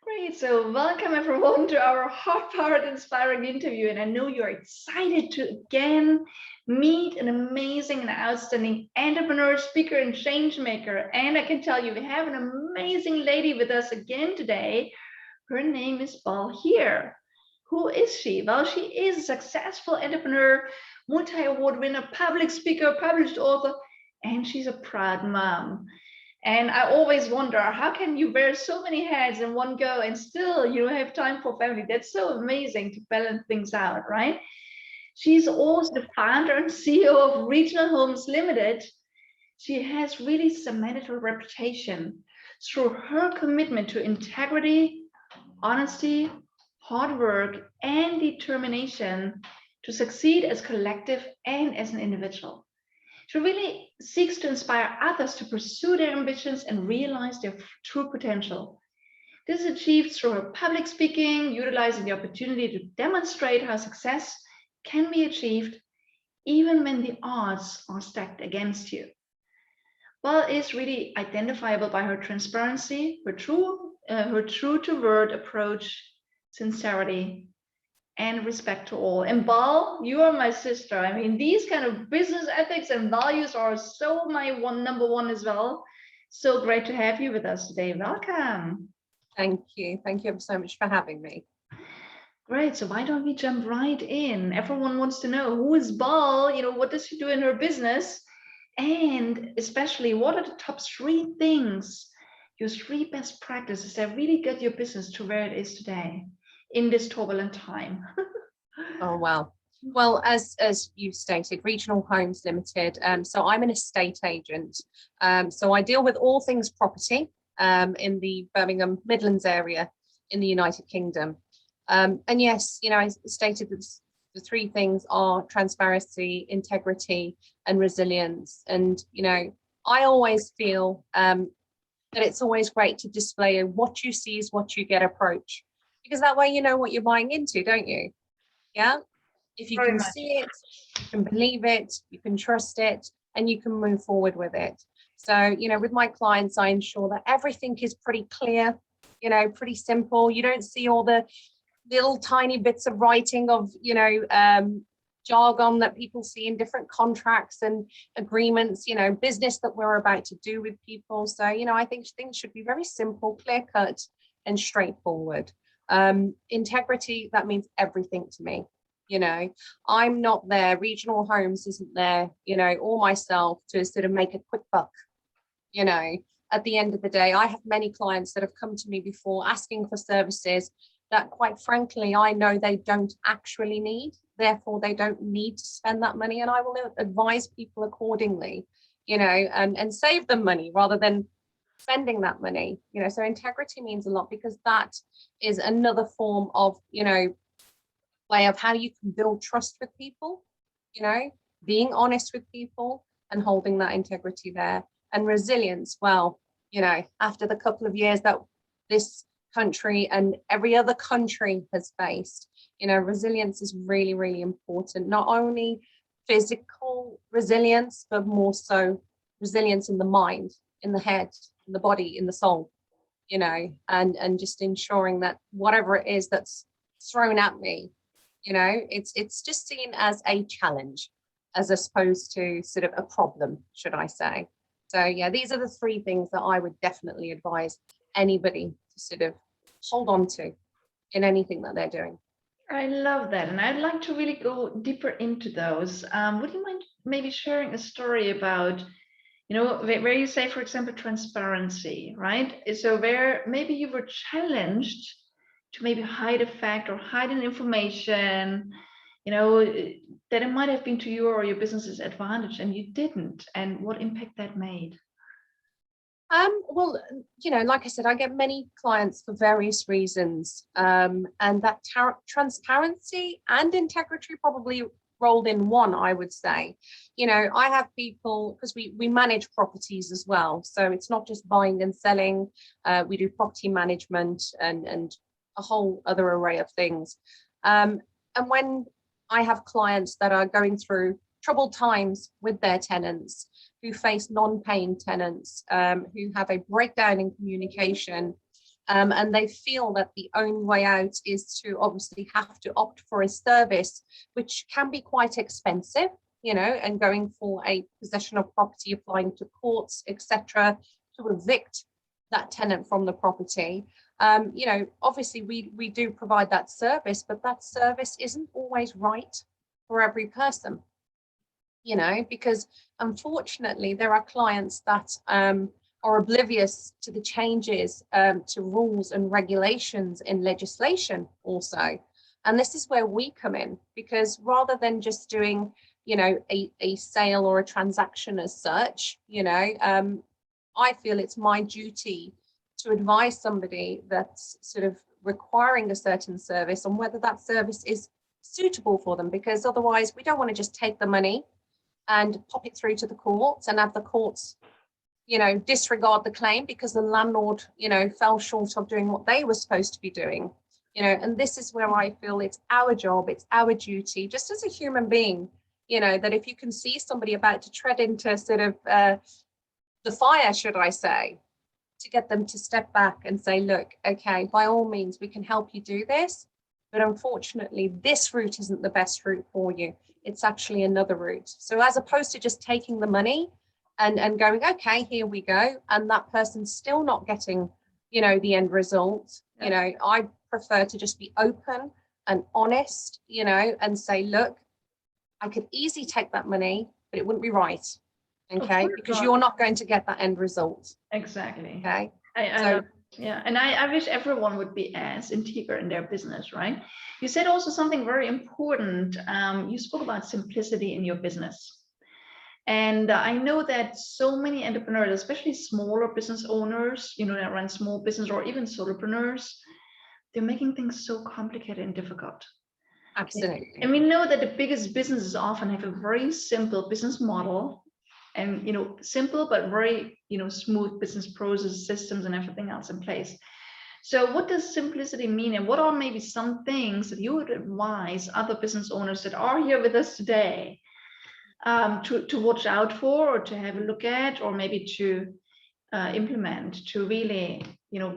Great. So, welcome everyone to our heart-powered inspiring interview. And I know you're excited to again meet an amazing and outstanding entrepreneur, speaker, and change maker. And I can tell you, we have an amazing lady with us again today. Her name is Bal Heer. Who is she? Well, she is a successful entrepreneur, multi-award winner, public speaker, published author, and she's a proud mom. And I always wonder, how can you wear so many hats in one go and still you have time for family? That's so amazing to balance things out, right? She's also the founder and CEO of Regional Homes Limited. She has really cemented her reputation through her commitment to integrity, honesty, hard work, and determination to succeed as collective and as an individual. She really seeks to inspire others to pursue their ambitions and realize their true potential. This is achieved through her public speaking, utilizing the opportunity to demonstrate how success can be achieved even when the odds are stacked against you. Bal is really identifiable by her transparency, her true to word approach, sincerity, and respect to all. And Bal, you are my sister. I mean, these kind of business ethics and values are so my number one as well. So great to have you with us today. Welcome. Thank you. Thank you so much for having me. Great. So why don't we jump right in? Everyone wants to know, who is Bal? What does she do in her business? And especially, what are the top 3 things, your 3 best practices that really get your business to where it is today in this turbulent time? Oh, well, as you stated, Regional Homes Limited. So I'm an estate agent. So I deal with all things property in the Birmingham Midlands area in the United Kingdom. And yes, I stated that the 3 things are transparency, integrity, and resilience. And, I always feel that it's always great to display a what you see is what you get approach, because that way you know what you're buying into, don't you? Yeah. If you can see it, you can believe it, you can trust it, and you can move forward with it. So, with my clients, I ensure that everything is pretty clear, pretty simple. You don't see all the little tiny bits of writing of, jargon that people see in different contracts and agreements, business that we're about to do with people. So, I think things should be very simple, clear cut, and straightforward. Integrity, that means everything to me. I'm not there. Regional Homes isn't there, or myself to sort of make a quick buck. At the end of the day, I have many clients that have come to me before asking for services that, quite frankly, I know they don't actually need. Therefore, they don't need to spend that money, and I will advise people accordingly, and save them money rather than spending that money. So integrity means a lot, because that is another form of, way of how you can build trust with people, being honest with people and holding that integrity there. And resilience, well, after the couple of years that this country and every other country has faced, resilience is really, really important. Not only physical resilience, but more so resilience in the mind, in the head, in the body, in the soul, and just ensuring that whatever it is that's thrown at me, it's just seen as a challenge as opposed to sort of a problem, should I say. So yeah, these are the 3 things that I would definitely advise anybody to sort of hold on to in anything that they're doing. I love that. And I'd like to really go deeper into those. Would you mind maybe sharing a story about, where you say, for example, transparency, right? So where maybe you were challenged to maybe hide a fact or hide an information, that it might have been to you or your business's advantage, and you didn't, and what impact that made? Well, like I said, I get many clients for various reasons, and that transparency and integrity probably rolled in one, I would say. I have people, because we manage properties as well, so it's not just buying and selling. We do property management and a whole other array of things. And when I have clients that are going through troubled times with their tenants, who face non-paying tenants, who have a breakdown in communication, And they feel that the only way out is to obviously have to opt for a service, which can be quite expensive, and going for a possession of property, applying to courts, etc., to evict that tenant from the property. Obviously we do provide that service, but that service isn't always right for every person, because unfortunately there are clients that are oblivious to the changes to rules and regulations in legislation also. And this is where we come in, because rather than just doing, a sale or a transaction as such, I feel it's my duty to advise somebody that's sort of requiring a certain service on whether that service is suitable for them, because otherwise we don't want to just take the money and pop it through to the courts and have the courts disregard the claim because the landlord fell short of doing what they were supposed to be doing. And this is where I feel it's our job, it's our duty, just as a human being, that if you can see somebody about to tread into sort of the fire, should I say, to get them to step back and say, look, okay, by all means we can help you do this, but unfortunately this route isn't the best route for you, it's actually another route. So as opposed to just taking the money and going, okay, here we go, and that person's still not getting, the end result, I prefer to just be open and honest, and say, look, I could easily take that money, but it wouldn't be right, okay, because you're not going to get that end result. Exactly. Okay. And I wish everyone would be as integral in their business, right? You said also something very important. You spoke about simplicity in your business. And I know that so many entrepreneurs, especially smaller business owners, that run small business, or even solopreneurs, they're making things so complicated and difficult. Absolutely. And we know that the biggest businesses often have a very simple business model, and simple but very smooth business process, systems, and everything else in place. So what does simplicity mean, and what are maybe some things that you would advise other business owners that are here with us today to watch out for, or to have a look at, or maybe to implement, to really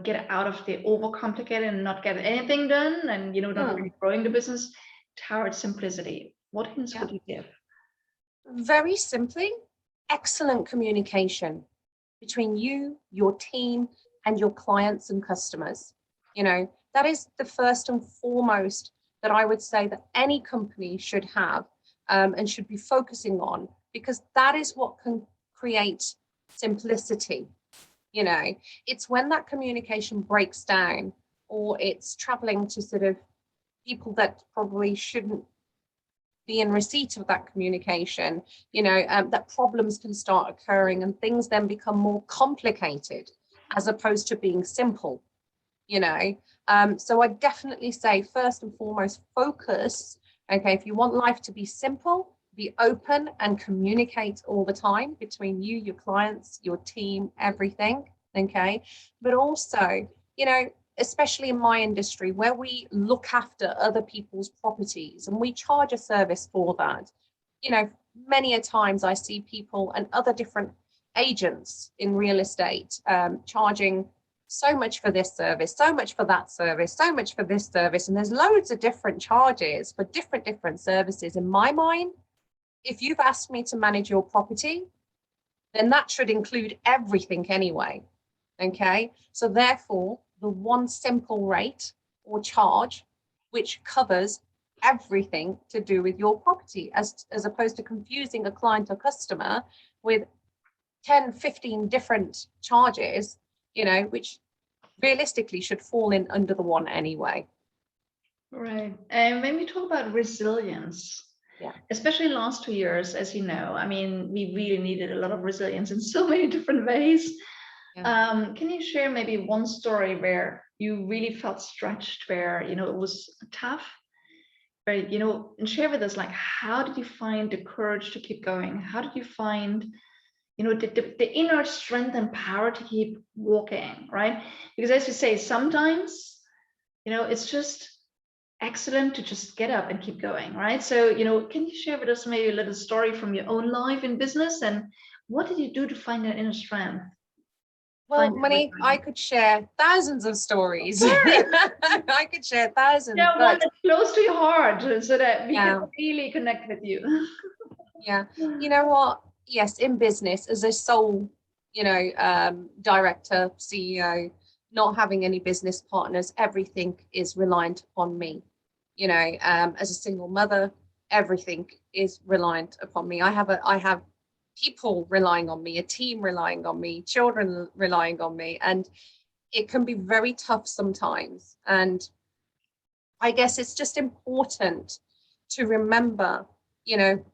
get out of the overcomplicated and not get anything done, and not really growing the business towards simplicity? What hints would you give? Very simply, excellent communication between you, your team, and your clients and customers. That is the first and foremost that I would say that any company should have and should be focusing on, because that is what can create simplicity. It's when that communication breaks down, or it's traveling to sort of people that probably shouldn't be in receipt of that communication, that problems can start occurring, and things then become more complicated as opposed to being simple. So I definitely say, first and foremost, focus. Okay, if you want life to be simple, be open and communicate all the time between you, your clients, your team, everything. Okay, but also, especially in my industry, where we look after other people's properties and we charge a service for that, many a times I see people and other different agents in real estate charging so much for this service, so much for that service, so much for this service. And there's loads of different charges for different services. In my mind, if you've asked me to manage your property, then that should include everything anyway. Okay, so therefore, the one simple rate or charge which covers everything to do with your property, as opposed to confusing a client or customer with 10, 15 different charges, which realistically should fall in under the one anyway. Right. And when we talk about resilience, especially last 2 years, as you know, we really needed a lot of resilience in so many different ways. Can you share maybe one story where you really felt stretched, where it was tough, where and share with us, like, how did you find the courage to keep going? How did you find the inner strength and power to keep walking, right? Because as you say, sometimes it's just excellent to just get up and keep going, right? So can you share with us maybe a little story from your own life in business, and what did you do to find that inner strength? Well, Monique, I could share thousands of stories. Sure. I could share thousands. Yeah, one but that's close to your heart so that we yeah, can really connect with you. yeah. You know what? Yes, in business, as a sole, director, CEO, not having any business partners, everything is reliant upon me. As a single mother, everything is reliant upon me. I have people relying on me, a team relying on me, children relying on me, and it can be very tough sometimes. And I guess it's just important to remember,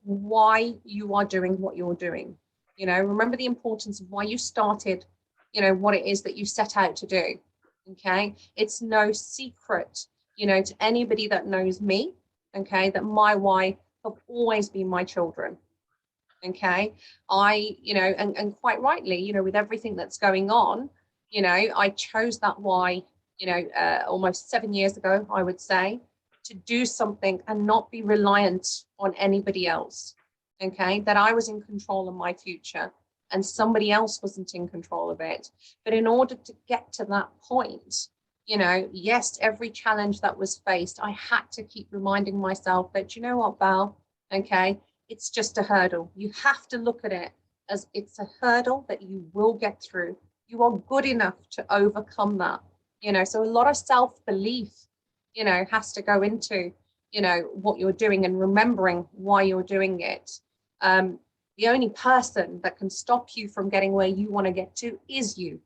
why you are doing what you're doing. Remember the importance of why you started, what it is that you set out to do. Okay. It's no secret, to anybody that knows me, okay, that my why have always been my children. Okay. And quite rightly, with everything that's going on, I chose that why, almost 7 years ago, I would say, to do something and not be reliant on anybody else. Okay. That I was in control of my future and somebody else wasn't in control of it. But in order to get to that point, yes, every challenge that was faced, I had to keep reminding myself that, what, Bal, okay, it's just a hurdle. You have to look at it as it's a hurdle that you will get through. You are good enough to overcome that. So a lot of self-belief, has to go into, what you're doing and remembering why you're doing it. The only person that can stop you from getting where you want to get to is you,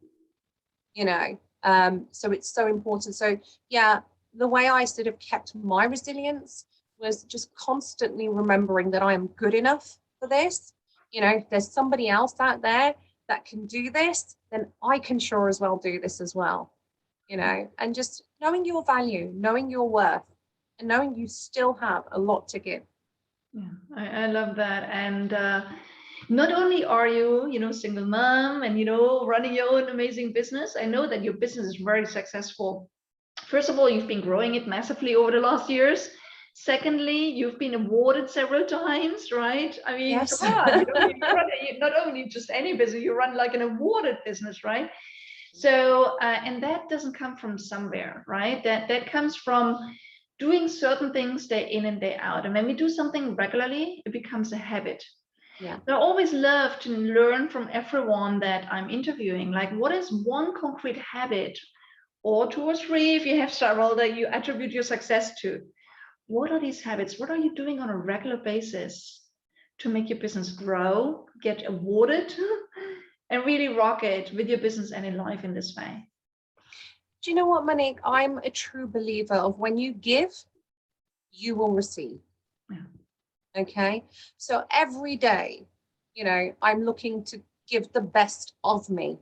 so it's so important. So yeah, the way I sort of kept my resilience was just constantly remembering that I am good enough for this. If there's somebody else out there that can do this, then I can sure as well do this as well. And just knowing your value, knowing your worth, and knowing you still have a lot to give. Yeah, I love that. And not only are you, single mom and, running your own amazing business, I know that your business is very successful. First of all, you've been growing it massively over the last years. Secondly, you've been awarded several times, right? I mean, Yes. come on, you run not only just any business, you run like an awarded business, right? So, and that doesn't come from somewhere, right? That comes from doing certain things day in and day out. And when we do something regularly, it becomes a habit. Yeah. I always love to learn from everyone that I'm interviewing, like what is one concrete habit or 2 or 3, if you have several, that you attribute your success to. What are these habits? What are you doing on a regular basis to make your business grow, get awarded, and really rock it with your business and in life in this way? Do you know what, Monique? I'm a true believer of when you give, you will receive. Yeah. Okay. So every day, I'm looking to give the best of me.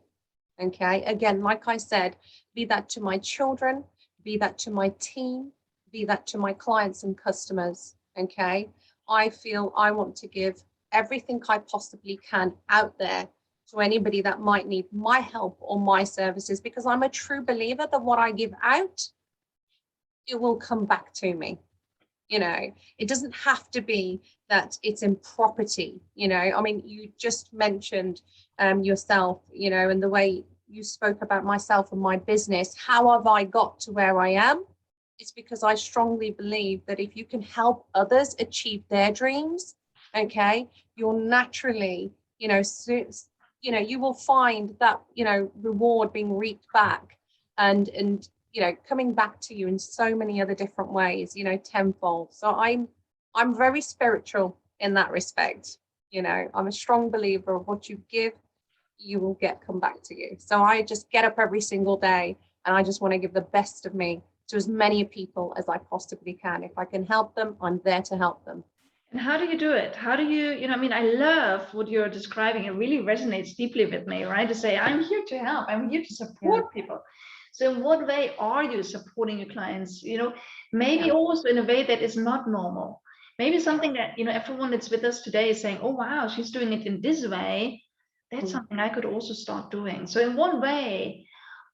Okay. Again, like I said, be that to my children, be that to my team, be that to my clients and customers. Okay. I feel I want to give everything I possibly can out there to anybody that might need my help or my services, because I'm a true believer that what I give out, it will come back to me. It doesn't have to be that it's in property. I mean, you just mentioned yourself, and the way you spoke about myself and my business. How have I got to where I am? It's because I strongly believe that if you can help others achieve their dreams, okay, you'll naturally, you will find that, reward being reaped back and coming back to you in so many other different ways, tenfold. So I'm very spiritual in that respect. I'm a strong believer of what you give, you will come back to you. So I just get up every single day and I just want to give the best of me to as many people as I possibly can. If I can help them, I'm there to help them. And how do you do it? How do you, I mean, I love what you're describing. It really resonates deeply with me, right? To say, I'm here to help, I'm here to support people. So in what way are you supporting your clients? Maybe also in a way that is not normal. Maybe something that, everyone that's with us today is saying, oh, wow, she's doing it in this way. That's something I could also start doing. So in what way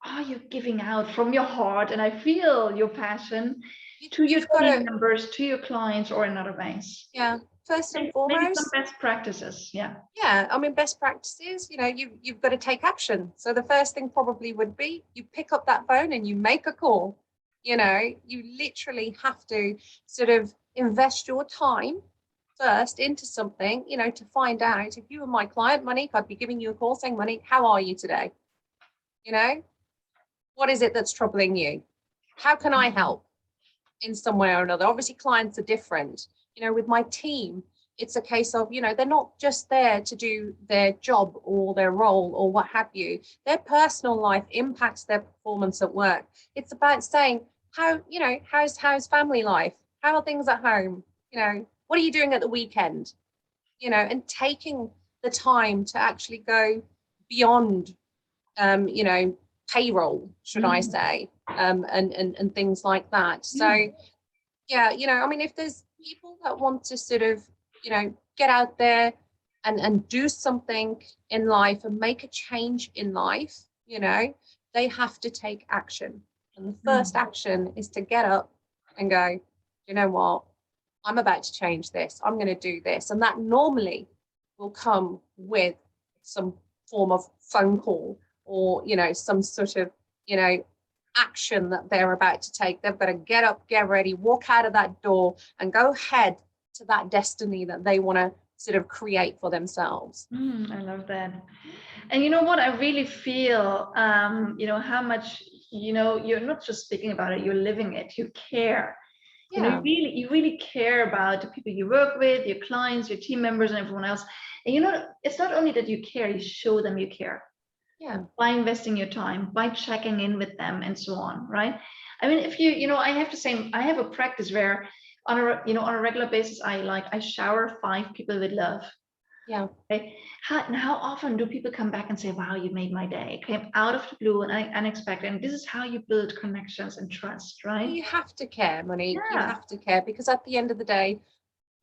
are you giving out from your heart? And I feel your passion to your You've got team to, members, to your clients, or in other ways? yeah, first and Maybe some foremost, best practices. Yeah. yeah, I mean, best practices, you've got to take action. So the first thing probably would be you pick up that phone and you make a call. You literally have to sort of invest your time first into something, to find out. If you were my client, Monique, I'd be giving you a call saying, Monique, how are you today? What is it that's troubling you? How can I help in some way or another? Obviously, clients are different. With my team, it's a case of, they're not just there to do their job or their role or what have you. Their personal life impacts their performance at work. It's about saying, how's family life? How are things at home? What are you doing at the weekend? And taking the time to actually go beyond, payroll, should I say, and things like that. So, yeah, I mean, if there's people that want to sort of, get out there and do something in life and make a change in life, they have to take action. And the first action is to get up and go, you know what? I'm about to change this. I'm going to do this. And that normally will come with some form of phone call or, some sort of, action that they're about to take. They've got to get up, get ready, walk out of that door and go head to that destiny that they want to sort of create for themselves. I love that. And you know what? I really feel, how much, you're not just speaking about it, you're living it, you care. Yeah. You really care about the people you work with, your clients, your team members, and everyone else. And it's not only that you care, you show them you care. Yeah. By investing your time, by checking in with them, and so on, right? I mean, if I have to say, I have a practice where on a regular basis, I shower 5 people with love. Yeah. Okay. How often do people come back and say, wow, you made my day? It came out of the blue and unexpected. And this is how you build connections and trust, right? You have to care, Monique. Yeah. You have to care, because at the end of the day,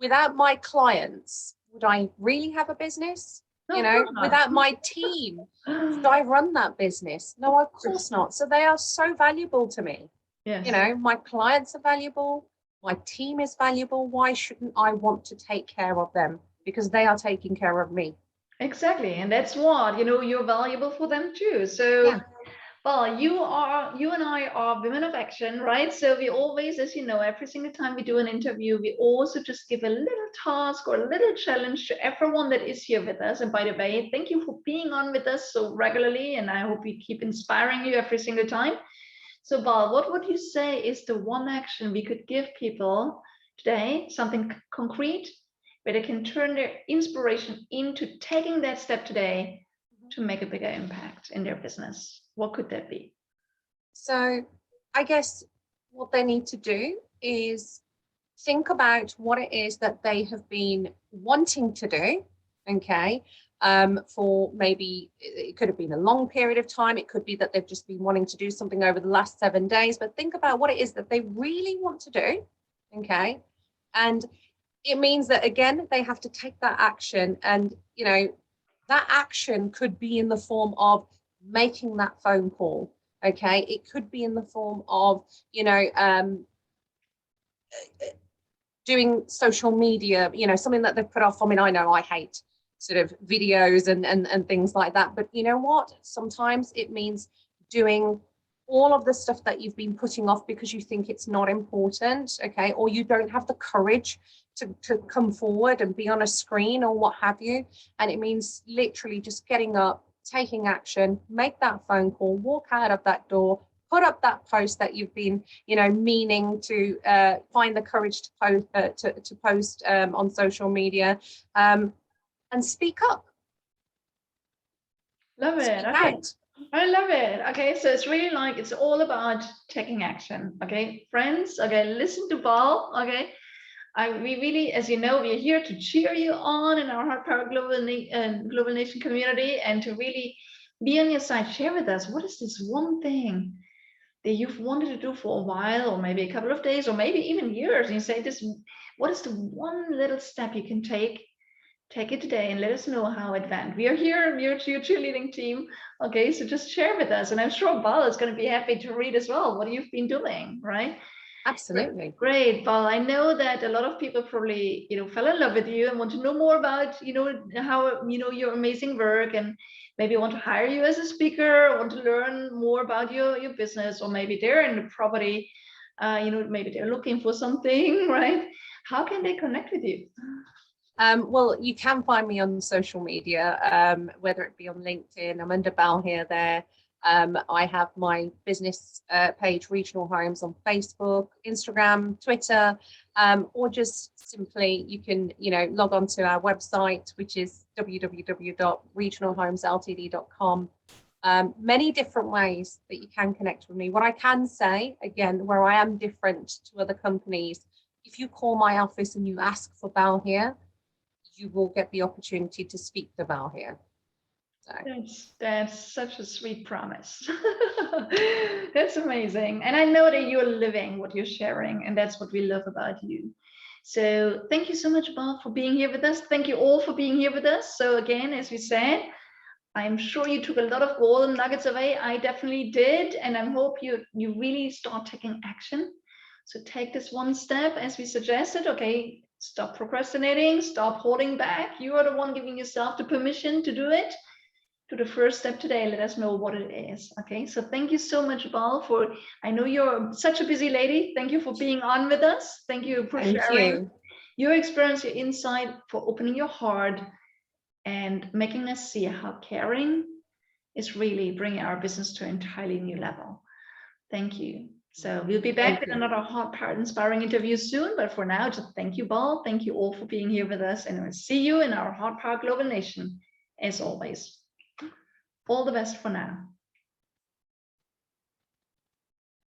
without my clients, would I really have a business? No, without my team, could I run that business? No, of course not. So they are so valuable to me. Yes. My clients are valuable. My team is valuable. Why shouldn't I want to take care of them? Because they are taking care of me. Exactly. And that's what, you're valuable for them too. So, yeah. Well, you and I are women of action, right? So we always, as you know, every single time we do an interview, we also just give a little task or a little challenge to everyone that is here with us. And by the way, thank you for being on with us so regularly. And I hope we keep inspiring you every single time. So Bal, what would you say is the one action we could give people today, something concrete, where they can turn their inspiration into taking that step today to make a bigger impact in their business? What could that be? So I guess what they need to do is think about what it is that they have been wanting to do, okay, for maybe it could have been a long period of time. It could be that they've just been wanting to do something over the last 7 days, but think about what it is that they really want to do, okay? And it means that, again, they have to take that action, and, that action could be in the form of making that phone call, okay? It could be in the form of, doing social media, something that they've put off. I mean, I know I hate sort of videos and things like that, but you know what? Sometimes it means doing all of the stuff that you've been putting off because you think it's not important, okay? Or you don't have the courage to come forward and be on a screen or what have you. And it means literally just getting up, taking action, make that phone call, walk out of that door, put up that post that you've been, meaning to find the courage to post on social media, and speak up. Love it. Okay. I love it. Okay, so it's really it's all about taking action. Okay, friends. Okay, listen to Bal. Okay, we really, as you know, we are here to cheer you on in our HeartPowered Global Nation community, and to really be on your side. Share with us, what is this one thing that you've wanted to do for a while, or maybe a couple of days, or maybe even years, and you say, what is the one little step you can take it today, and let us know how it went. We are here, we're your cheerleading team. Okay, so just share with us, and I'm sure Bal is going to be happy to read as well what you've been doing, right? Absolutely. Great, Bal. I know that a lot of people probably, fell in love with you and want to know more about, how, your amazing work, and maybe want to hire you as a speaker, or want to learn more about your business, or maybe they're in the property, maybe they're looking for something, right? How can they connect with you? Well, you can find me on social media, whether it be on LinkedIn. I'm under Bal Heer there. I have my business page, Regional Homes, on Facebook, Instagram, Twitter, or just simply you can, log on to our website, which is www.regionalhomesltd.com. Many different ways that you can connect with me. What I can say, again, where I am different to other companies, if you call my office and you ask for Bal Heer, you will get the opportunity to speak to Bal Heer. So. That's such a sweet promise. That's amazing. And I know that you're living what you're sharing, and that's what we love about you. So thank you so much, Bal, for being here with us. Thank you all for being here with us. So again, as we said, I'm sure you took a lot of golden nuggets away. I definitely did. And I hope you really start taking action. So take this one step as we suggested. Okay, stop procrastinating, stop holding back. You are the one giving yourself the permission to do it. Do the first step today. Let us know what it is. Okay, so thank you so much, Bal, I know you're such a busy lady. Thank you for being on with us. Thank you for sharing your experience, your insight, for opening your heart and making us see how caring is really bringing our business to an entirely new level. Thank you. So we'll be back with another HeartPowered inspiring interview soon. But for now, just thank you, Bal. Thank you all for being here with us. And we'll see you in our HeartPowered Global Nation, as always. All the best for now.